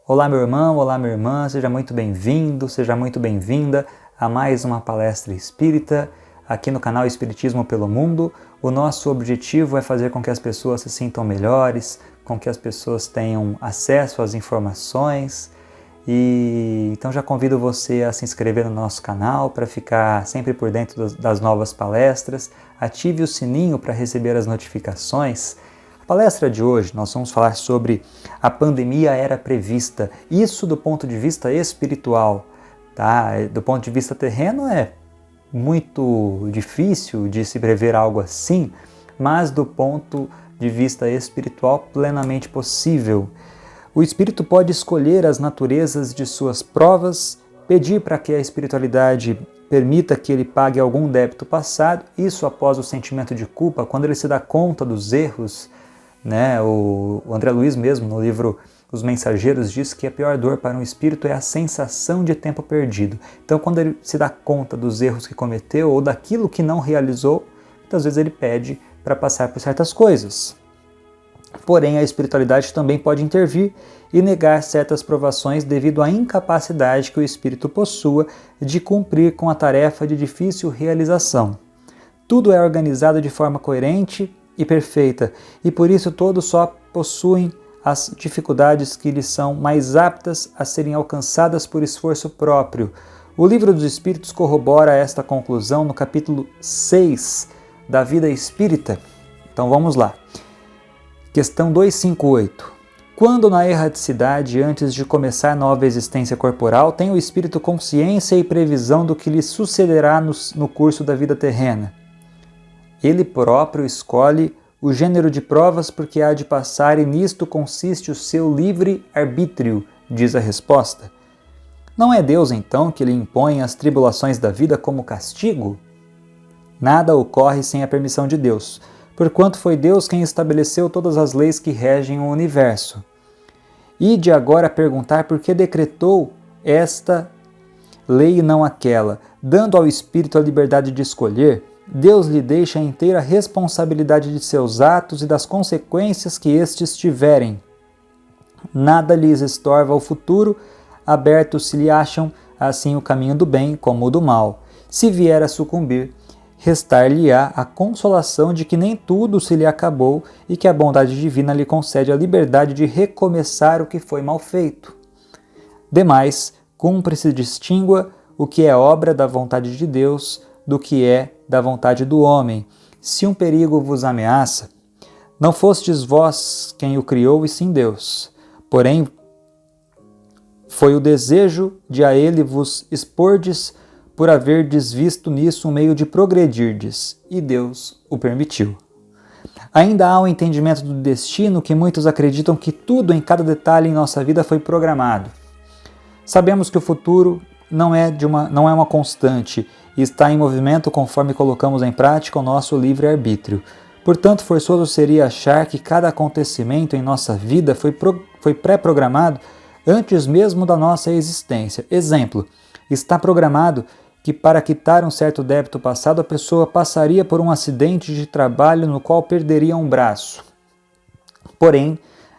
Olá meu irmão, olá minha irmã, seja muito bem-vindo, seja muito bem-vinda a mais uma palestra espírita aqui no canal Espiritismo pelo Mundo. O nosso objetivo é fazer com que as pessoas se sintam melhores, com que as pessoas tenham acesso às informações. E então já convido você a se inscrever no nosso canal para ficar sempre por dentro das novas palestras. Ative o sininho para receber as notificações. A palestra de hoje nós vamos falar sobre a pandemia era prevista. Isso do ponto de vista espiritual, tá? Do ponto de vista terreno é muito difícil de se prever algo assim, mas do ponto de vista espiritual plenamente possível. O espírito pode escolher as naturezas de suas provas, pedir para que a espiritualidade permita que ele pague algum débito passado, isso após o sentimento de culpa, quando ele se dá conta dos erros, né? O André Luiz mesmo, no livro Os Mensageiros, diz que a pior dor para um espírito é a sensação de tempo perdido. Então, quando ele se dá conta dos erros que cometeu ou daquilo que não realizou, muitas vezes ele pede para passar por certas coisas. Porém, a espiritualidade também pode intervir e negar certas provações devido à incapacidade que o espírito possua de cumprir com a tarefa de difícil realização. Tudo é organizado de forma coerente e perfeita, e por isso todos só possuem as dificuldades que lhes são mais aptas a serem alcançadas por esforço próprio. O Livro dos Espíritos corrobora esta conclusão no capítulo 6 da Vida Espírita. Então vamos lá. Questão 258. Quando na erraticidade, antes de começar nova existência corporal, tem o espírito consciência e previsão do que lhe sucederá no curso da vida terrena? Ele próprio escolhe o gênero de provas porque há de passar e nisto consiste o seu livre arbítrio, diz a resposta. Não é Deus, então, que lhe impõe as tribulações da vida como castigo? Nada ocorre sem a permissão de Deus, porquanto foi Deus quem estabeleceu todas as leis que regem o universo. E de agora perguntar por que decretou esta lei e não aquela, dando ao espírito a liberdade de escolher, Deus lhe deixa a inteira responsabilidade de seus atos e das consequências que estes tiverem. Nada lhes estorva o futuro, abertos se lhe acham assim o caminho do bem como o do mal. Se vier a sucumbir, restar-lhe-á a consolação de que nem tudo se lhe acabou e que a bondade divina lhe concede a liberdade de recomeçar o que foi mal feito. Demais, cumpre-se distingua o que é obra da vontade de Deus do que é da vontade do homem. Se um perigo vos ameaça, não fostes vós quem o criou e sim Deus. Porém, foi o desejo de a ele vos expordes por haverdes visto nisso um meio de progredirdes, e Deus o permitiu. Ainda há o entendimento do destino que muitos acreditam que tudo em cada detalhe em nossa vida foi programado. Sabemos que o futuro não é uma constante e está em movimento conforme colocamos em prática o nosso livre-arbítrio. Portanto, forçoso seria achar que cada acontecimento em nossa vida foi pré-programado antes mesmo da nossa existência. Exemplo, está programado que para quitar um certo débito passado a pessoa passaria por um acidente de trabalho no qual perderia um braço. Porém,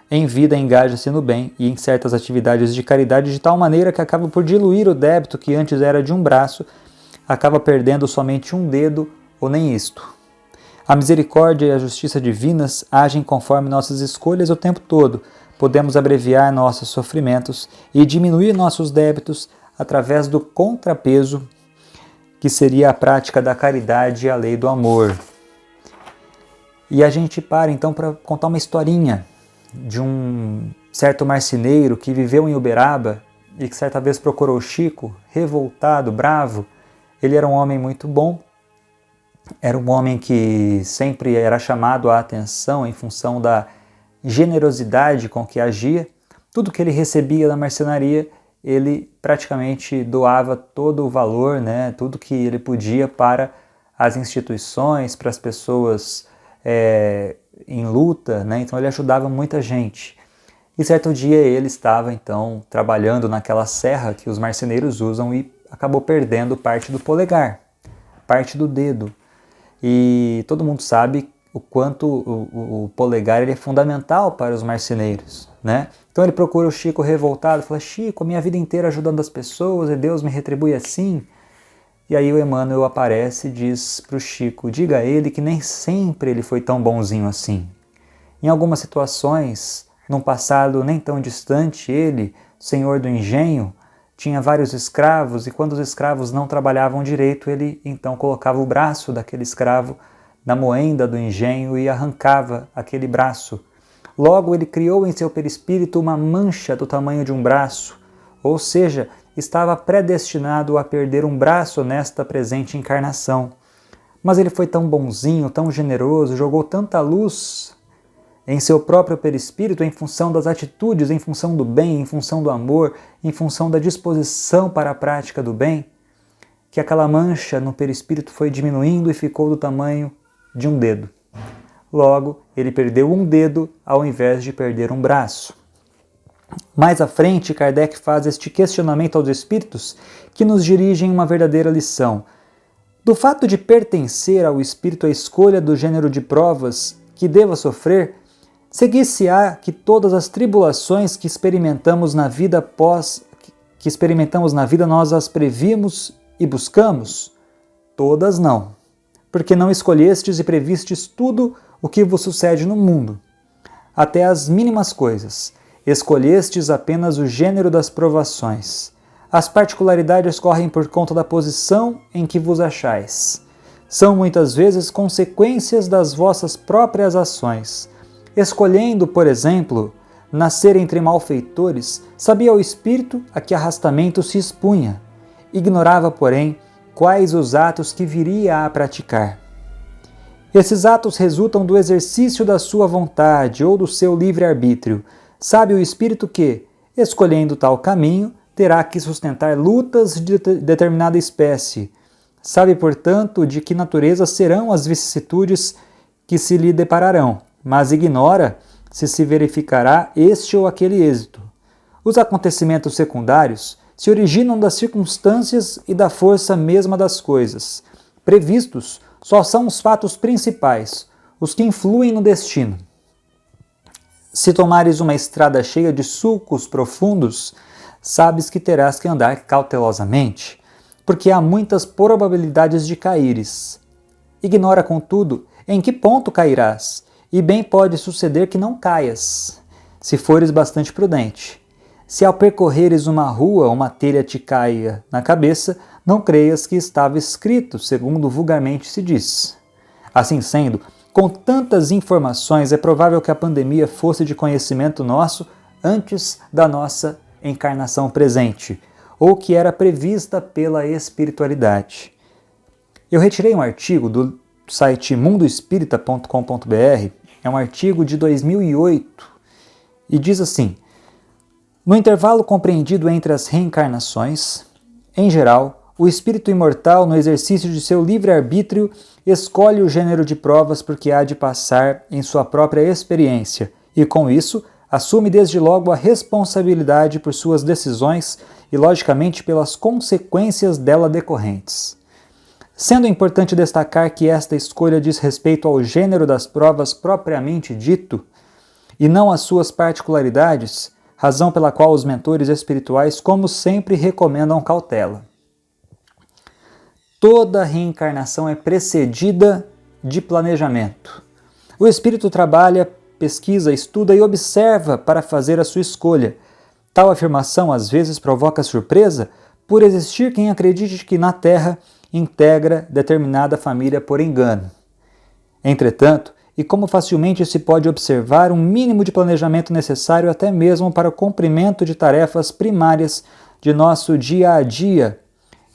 em vida engaja-se no bem e em certas atividades de caridade de tal maneira que acaba por diluir o débito que antes era de um braço, acaba perdendo somente um dedo ou nem isto. A misericórdia e a justiça divinas agem conforme nossas escolhas o tempo todo. Podemos abreviar nossos sofrimentos e diminuir nossos débitos através do contrapeso que seria a prática da caridade e a lei do amor. E a gente para então para contar uma historinha de um certo marceneiro que viveu em Uberaba e que certa vez procurou Chico, revoltado, bravo. Ele era um homem muito bom, era um homem que sempre era chamado a atenção em função da generosidade com que agia. Tudo que ele recebia da marcenaria, ele praticamente doava todo o valor, né, tudo que ele podia para as instituições, para as pessoas em luta, né, então ele ajudava muita gente. E certo dia ele estava então trabalhando naquela serra que os marceneiros usam e acabou perdendo parte do polegar, parte do dedo. E todo mundo sabe o quanto o polegar ele é fundamental para os marceneiros, né? Então Então ele procura o Chico revoltado, fala: Chico, a minha vida inteira ajudando as pessoas e Deus me retribui assim. E aí o Emmanuel aparece e diz para o Chico: diga a ele que nem sempre ele foi tão bonzinho assim. Em algumas situações, num passado nem tão distante, ele, senhor do engenho, tinha vários escravos e quando os escravos não trabalhavam direito, ele então colocava o braço daquele escravo na moenda do engenho e arrancava aquele braço. Logo ele criou em seu perispírito uma mancha do tamanho de um braço, ou seja, estava predestinado a perder um braço nesta presente encarnação. Mas ele foi tão bonzinho, tão generoso, jogou tanta luz em seu próprio perispírito em função das atitudes, em função do bem, em função do amor, em função da disposição para a prática do bem, que aquela mancha no perispírito foi diminuindo e ficou do tamanho de um dedo. Logo, ele perdeu um dedo ao invés de perder um braço. Mais à frente, Kardec faz este questionamento aos espíritos que nos dirigem uma verdadeira lição. Do fato de pertencer ao espírito a escolha do gênero de provas que deva sofrer, seguir-se-á que todas as tribulações que experimentamos na vida nós as previmos e buscamos? Todas não, porque não escolhestes e previstes tudo o que vos sucede no mundo, até as mínimas coisas. Escolhestes apenas o gênero das provações. As particularidades correm por conta da posição em que vos achais. São muitas vezes consequências das vossas próprias ações. Escolhendo, por exemplo, nascer entre malfeitores, sabia o espírito a que arrastamento se expunha. Ignorava, porém, quais os atos que viria a praticar. Esses atos resultam do exercício da sua vontade ou do seu livre-arbítrio. Sabe o espírito que, escolhendo tal caminho, terá que sustentar lutas de determinada espécie. Sabe, portanto, de que natureza serão as vicissitudes que se lhe depararão, mas ignora se verificará este ou aquele êxito. Os acontecimentos secundários se originam das circunstâncias e da força mesma das coisas. Previstos só são os fatos principais, os que influem no destino. Se tomares uma estrada cheia de sulcos profundos, sabes que terás que andar cautelosamente, porque há muitas probabilidades de caíres. Ignora, contudo, em que ponto cairás, e bem pode suceder que não caias, se fores bastante prudente. Se ao percorreres uma rua uma telha te caia na cabeça, não creias que estava escrito, segundo vulgarmente se diz. Assim sendo, com tantas informações, é provável que a pandemia fosse de conhecimento nosso antes da nossa encarnação presente, ou que era prevista pela espiritualidade. Eu retirei um artigo do site mundoespírita.com.br, é um artigo de 2008, e diz assim: no intervalo compreendido entre as reencarnações, em geral, o espírito imortal, no exercício de seu livre-arbítrio, escolhe o gênero de provas porque há de passar em sua própria experiência, e com isso, assume desde logo a responsabilidade por suas decisões e, logicamente, pelas consequências dela decorrentes. Sendo importante destacar que esta escolha diz respeito ao gênero das provas propriamente dito, e não às suas particularidades, razão pela qual os mentores espirituais, como sempre, recomendam cautela. Toda reencarnação é precedida de planejamento. O espírito trabalha, pesquisa, estuda e observa para fazer a sua escolha. Tal afirmação às vezes provoca surpresa por existir quem acredite que na Terra integra determinada família por engano. Entretanto, e como facilmente se pode observar, um mínimo de planejamento necessário até mesmo para o cumprimento de tarefas primárias de nosso dia a dia.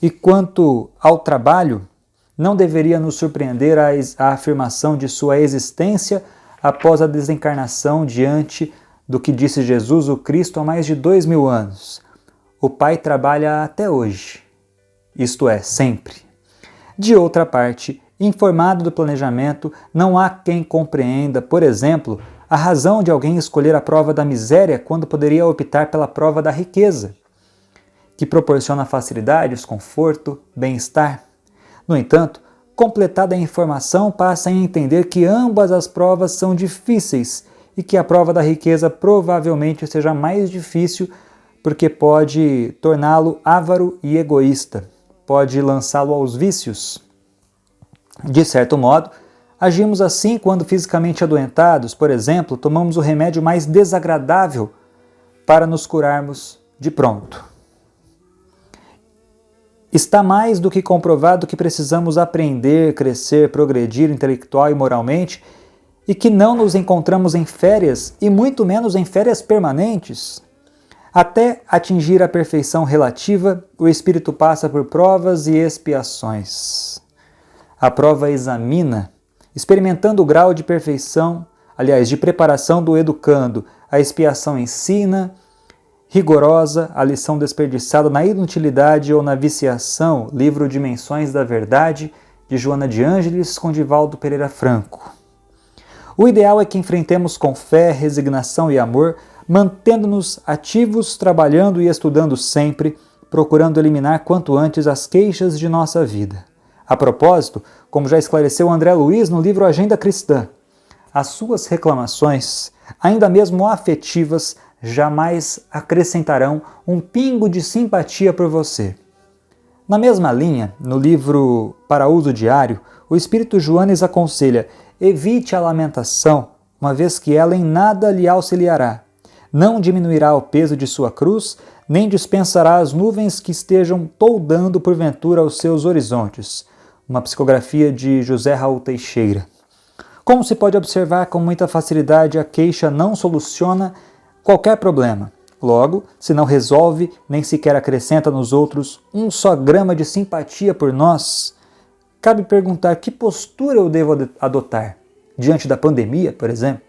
E quanto ao trabalho, não deveria nos surpreender a afirmação de sua existência após a desencarnação diante do que disse Jesus o Cristo há mais de 2000 anos. O Pai trabalha até hoje, isto é, sempre. De outra parte, informado do planejamento, não há quem compreenda, por exemplo, a razão de alguém escolher a prova da miséria quando poderia optar pela prova da riqueza, que proporciona facilidades, conforto, bem-estar. No entanto, completada a informação, passa a entender que ambas as provas são difíceis e que a prova da riqueza provavelmente seja mais difícil porque pode torná-lo avaro e egoísta, pode lançá-lo aos vícios. De certo modo, agimos assim quando fisicamente adoentados, por exemplo, tomamos o remédio mais desagradável para nos curarmos de pronto. Está mais do que comprovado que precisamos aprender, crescer, progredir intelectual e moralmente e que não nos encontramos em férias e muito menos em férias permanentes. Até atingir a perfeição relativa, o espírito passa por provas e expiações. A prova examina, experimentando o grau de perfeição, de preparação do educando. A expiação ensina, rigorosa, a lição desperdiçada na inutilidade ou na viciação. Livro Dimensões da Verdade, de Joana de Ângeles, com Divaldo Pereira Franco. O ideal é que enfrentemos com fé, resignação e amor, mantendo-nos ativos, trabalhando e estudando sempre, procurando eliminar quanto antes as queixas de nossa vida. A propósito, como já esclareceu André Luiz no livro Agenda Cristã, as suas reclamações, ainda mesmo afetivas, jamais acrescentarão um pingo de simpatia por você. Na mesma linha, no livro Para Uso Diário, o Espírito Joanes aconselha: evite a lamentação, uma vez que ela em nada lhe auxiliará. Não diminuirá o peso de sua cruz, nem dispensará as nuvens que estejam toldando porventura aos seus horizontes. Uma psicografia de José Raul Teixeira. Como se pode observar, com muita facilidade a queixa não soluciona qualquer problema. Logo, se não resolve, nem sequer acrescenta nos outros um só grama de simpatia por nós, cabe perguntar que postura eu devo adotar diante da pandemia, por exemplo?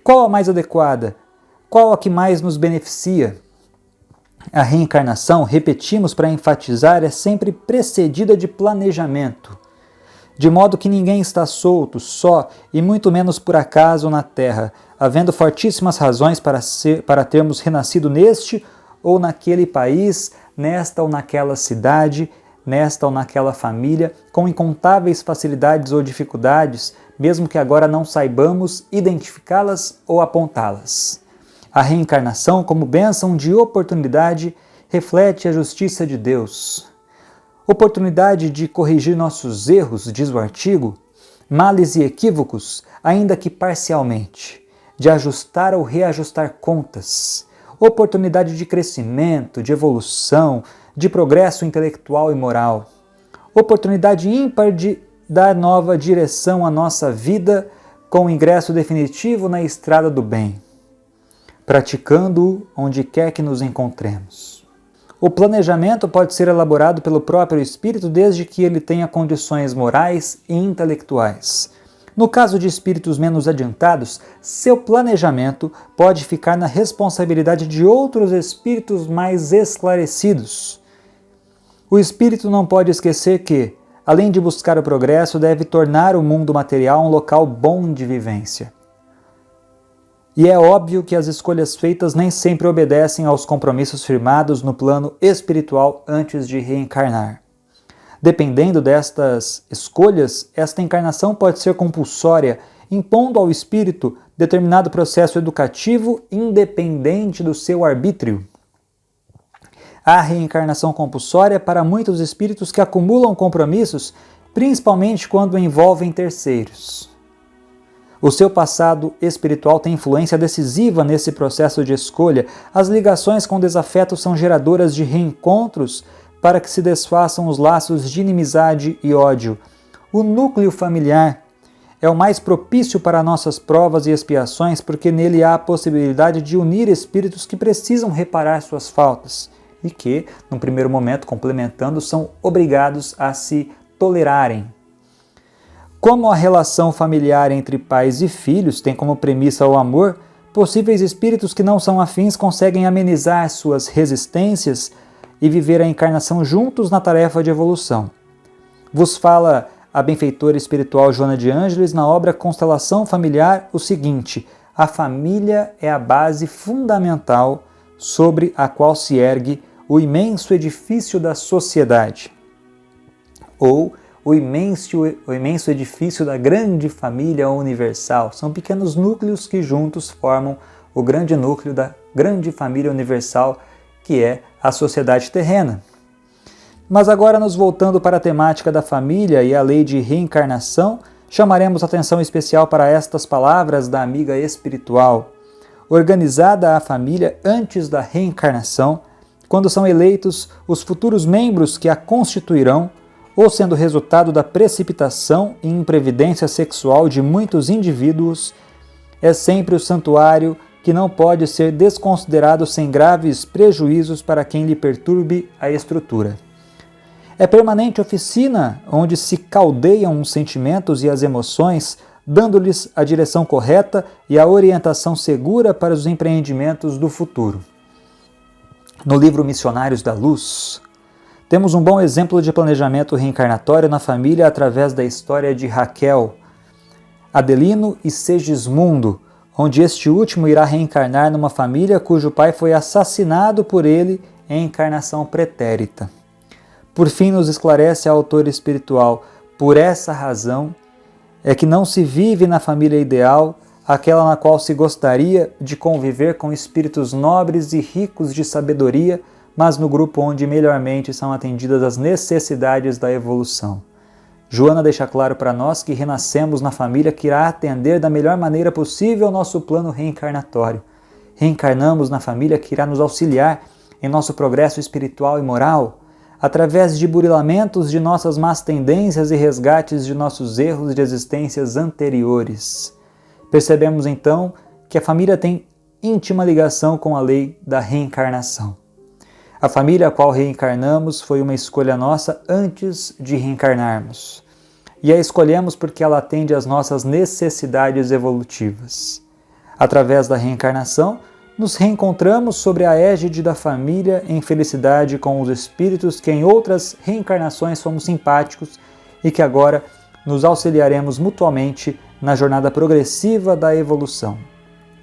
Qual a mais adequada? Qual a que mais nos beneficia? A reencarnação, repetimos para enfatizar, é sempre precedida de planejamento, de modo que ninguém está solto, só e muito menos por acaso na Terra, havendo fortíssimas razões para termos renascido neste ou naquele país, nesta ou naquela cidade, nesta ou naquela família, com incontáveis facilidades ou dificuldades, mesmo que agora não saibamos identificá-las ou apontá-las. A reencarnação, como bênção de oportunidade, reflete a justiça de Deus. Oportunidade de corrigir nossos erros, diz o artigo, males e equívocos, ainda que parcialmente, de ajustar ou reajustar contas. Oportunidade de crescimento, de evolução, de progresso intelectual e moral. Oportunidade ímpar de dar nova direção à nossa vida com o ingresso definitivo na estrada do bem, praticando-o onde quer que nos encontremos. O planejamento pode ser elaborado pelo próprio espírito desde que ele tenha condições morais e intelectuais. No caso de espíritos menos adiantados, seu planejamento pode ficar na responsabilidade de outros espíritos mais esclarecidos. O espírito não pode esquecer que, além de buscar o progresso, deve tornar o mundo material um local bom de vivência. E é óbvio que as escolhas feitas nem sempre obedecem aos compromissos firmados no plano espiritual antes de reencarnar. Dependendo destas escolhas, esta encarnação pode ser compulsória, impondo ao espírito determinado processo educativo independente do seu arbítrio. A reencarnação compulsória para muitos espíritos que acumulam compromissos, principalmente quando envolvem terceiros. O seu passado espiritual tem influência decisiva nesse processo de escolha. As ligações com desafeto são geradoras de reencontros para que se desfaçam os laços de inimizade e ódio. O núcleo familiar é o mais propício para nossas provas e expiações porque nele há a possibilidade de unir espíritos que precisam reparar suas faltas e que, num primeiro momento, complementando, são obrigados a se tolerarem. Como a relação familiar entre pais e filhos tem como premissa o amor, possíveis espíritos que não são afins conseguem amenizar suas resistências e viver a encarnação juntos na tarefa de evolução. Vos fala a benfeitora espiritual Joana de Ângeles na obra Constelação Familiar o seguinte: a família é a base fundamental sobre a qual se ergue o imenso edifício da sociedade. Ou o imenso edifício da grande família universal. São pequenos núcleos que juntos formam o grande núcleo da grande família universal, que é a sociedade terrena. Mas agora, nos voltando para a temática da família e a lei de reencarnação, chamaremos atenção especial para estas palavras da amiga espiritual. Organizada a família antes da reencarnação, quando são eleitos os futuros membros que a constituirão, ou sendo resultado da precipitação e imprevidência sexual de muitos indivíduos, é sempre o santuário que não pode ser desconsiderado sem graves prejuízos para quem lhe perturbe a estrutura. É permanente oficina onde se caldeiam os sentimentos e as emoções, dando-lhes a direção correta e a orientação segura para os empreendimentos do futuro. No livro Missionários da Luz, temos um bom exemplo de planejamento reencarnatório na família através da história de Raquel, Adelino e Segismundo, onde este último irá reencarnar numa família cujo pai foi assassinado por ele em encarnação pretérita. Por fim, nos esclarece a autora espiritual, por essa razão é que não se vive na família ideal, aquela na qual se gostaria de conviver com espíritos nobres e ricos de sabedoria, mas no grupo onde melhormente são atendidas as necessidades da evolução. Joana deixa claro para nós que renascemos na família que irá atender da melhor maneira possível ao nosso plano reencarnatório. Reencarnamos na família que irá nos auxiliar em nosso progresso espiritual e moral, através de burilamentos de nossas más tendências e resgates de nossos erros de existências anteriores. Percebemos então que a família tem íntima ligação com a lei da reencarnação. A família a qual reencarnamos foi uma escolha nossa antes de reencarnarmos. E a escolhemos porque ela atende às nossas necessidades evolutivas. Através da reencarnação, nos reencontramos sobre a égide da família em felicidade com os espíritos que em outras reencarnações fomos simpáticos e que agora nos auxiliaremos mutuamente na jornada progressiva da evolução.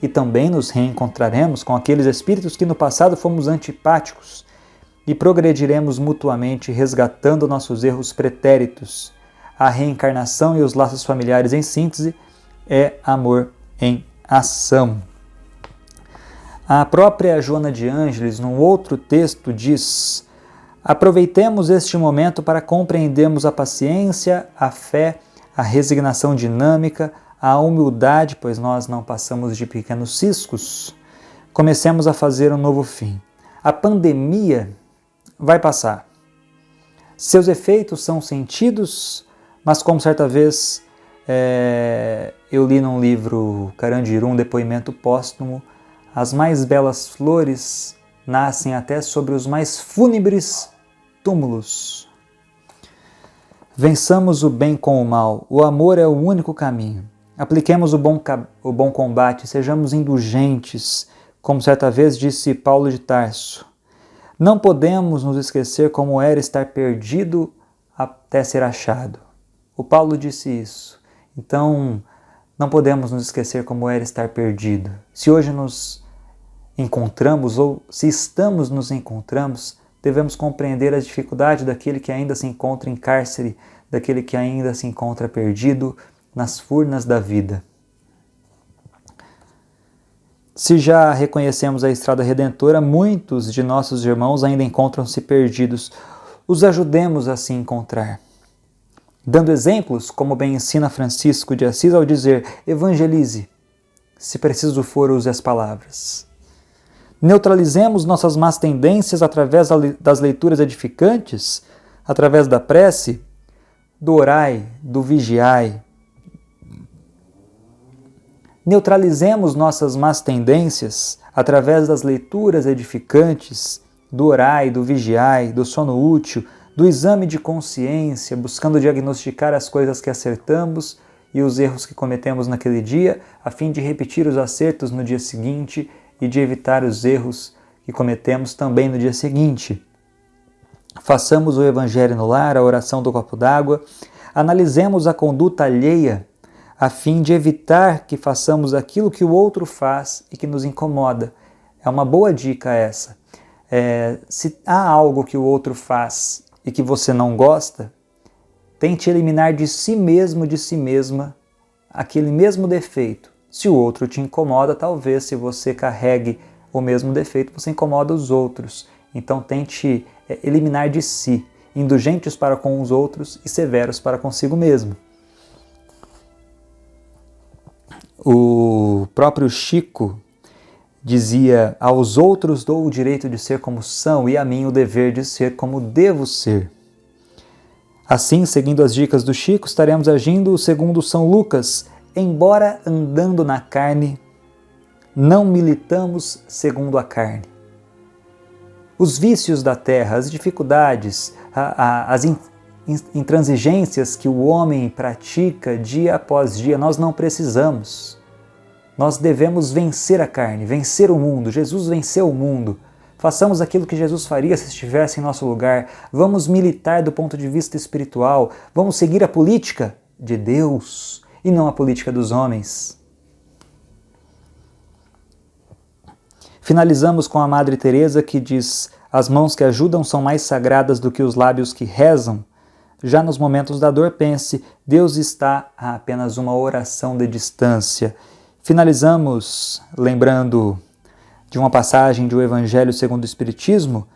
E também nos reencontraremos com aqueles espíritos que no passado fomos antipáticos e progrediremos mutuamente resgatando nossos erros pretéritos. A reencarnação e os laços familiares, em síntese, é amor em ação. A própria Joana de Ângeles, num outro texto, diz: aproveitemos este momento para compreendermos a paciência, a fé, a resignação dinâmica, a humildade, pois nós não passamos de pequenos ciscos. Comecemos a fazer um novo fim. A pandemia vai passar. Seus efeitos são sentidos, mas como certa vez eu li num livro Carandiru, um depoimento póstumo, as mais belas flores nascem até sobre os mais fúnebres túmulos. Vençamos o bem com o mal, o amor é o único caminho. Apliquemos o bom combate, sejamos indulgentes, como certa vez disse Paulo de Tarso. Não podemos nos esquecer como era estar perdido até ser achado. O Paulo disse isso. Então, não podemos nos esquecer como era estar perdido. Se hoje nos encontramos ou se estamos nos encontramos, devemos compreender a dificuldade daquele que ainda se encontra em cárcere, daquele que ainda se encontra perdido nas furnas da vida. Se já reconhecemos a estrada redentora, muitos de nossos irmãos ainda encontram-se perdidos. Os ajudemos a se encontrar. Dando exemplos, como bem ensina Francisco de Assis ao dizer: evangelize, se preciso for, use as palavras. Neutralizemos nossas más tendências através das leituras edificantes, através da prece, do orai, do vigiai. Neutralizemos nossas más tendências através das leituras edificantes, do orai, do vigiai, do sono útil, do exame de consciência, buscando diagnosticar as coisas que acertamos e os erros que cometemos naquele dia, a fim de repetir os acertos no dia seguinte e de evitar os erros que cometemos também no dia seguinte. Façamos o Evangelho no lar, a oração do copo d'água, analisemos a conduta alheia, a fim de evitar que façamos aquilo que o outro faz e que nos incomoda. É uma boa dica essa. Se há algo que o outro faz e que você não gosta, Tente eliminar de si mesmo, de si mesma, aquele mesmo defeito. Se o outro te incomoda, talvez se você carregue o mesmo defeito, você incomoda os outros. Então tente eliminar de si, indulgentes para com os outros e severos para consigo mesmo. O próprio Chico dizia: aos outros dou o direito de ser como são e a mim o dever de ser como devo ser. Assim, seguindo as dicas do Chico, estaremos agindo segundo São Lucas. Embora andando na carne, não militamos segundo a carne. Os vícios da terra, as dificuldades, as intransigências que o homem pratica dia após dia, nós não precisamos. Nós devemos vencer a carne, vencer o mundo. Jesus venceu o mundo. Façamos aquilo que Jesus faria se estivesse em nosso lugar. Vamos militar do ponto de vista espiritual. Vamos seguir a política de Deus e não a política dos homens. Finalizamos com a Madre Teresa, que diz: as mãos que ajudam são mais sagradas do que os lábios que rezam. Já nos momentos da dor, pense: Deus está a apenas uma oração de distância. Finalizamos lembrando de uma passagem do Evangelho segundo o Espiritismo: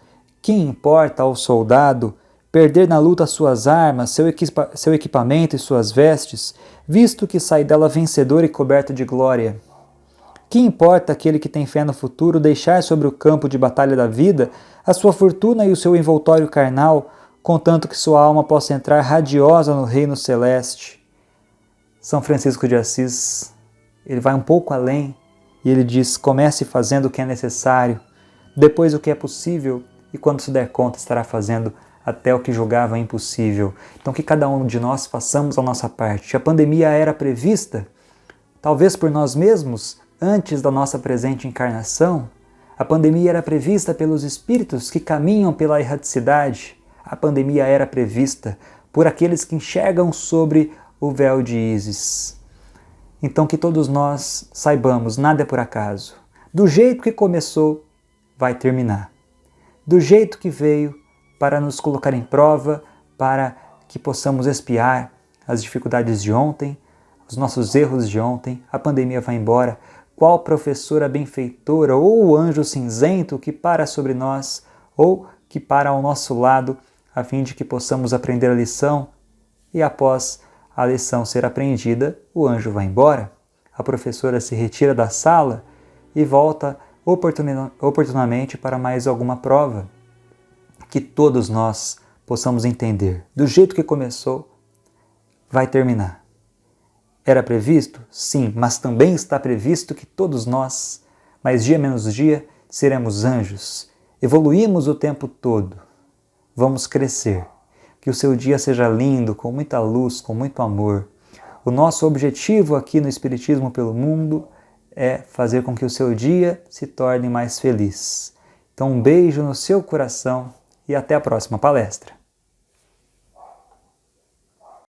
que importa ao soldado perder na luta suas armas, seu equipamento e suas vestes, visto que sai dela vencedor e coberto de glória? Que importa aquele que tem fé no futuro deixar sobre o campo de batalha da vida a sua fortuna e o seu envoltório carnal, contanto que sua alma possa entrar radiosa no reino celeste? São Francisco de Assis, ele vai um pouco além e ele diz: comece fazendo o que é necessário, depois o que é possível, e quando se der conta estará fazendo até o que julgava impossível. Então que cada um de nós façamos a nossa parte. A pandemia era prevista, talvez por nós mesmos, antes da nossa presente encarnação. A pandemia era prevista pelos espíritos que caminham pela erraticidade. A pandemia era prevista por aqueles que enxergam sobre o véu de Ísis. Então que todos nós saibamos, nada é por acaso. Do jeito que começou, vai terminar. Do jeito que veio, para nos colocar em prova, para que possamos expiar as dificuldades de ontem, os nossos erros de ontem. A pandemia vai embora. Qual professora benfeitora ou o anjo cinzento que para sobre nós ou que para ao nosso lado, a fim de que possamos aprender a lição, e após a lição ser aprendida, o anjo vai embora. A professora se retira da sala e volta oportunamente para mais alguma prova. Que todos nós possamos entender, do jeito que começou, vai terminar. Era previsto? Sim, mas também está previsto que todos nós, mais dia menos dia, seremos anjos. Evoluímos o tempo todo. Vamos crescer. Que o seu dia seja lindo, com muita luz, com muito amor. O nosso objetivo aqui no Espiritismo pelo Mundo é fazer com que o seu dia se torne mais feliz. Então um beijo no seu coração e até a próxima palestra.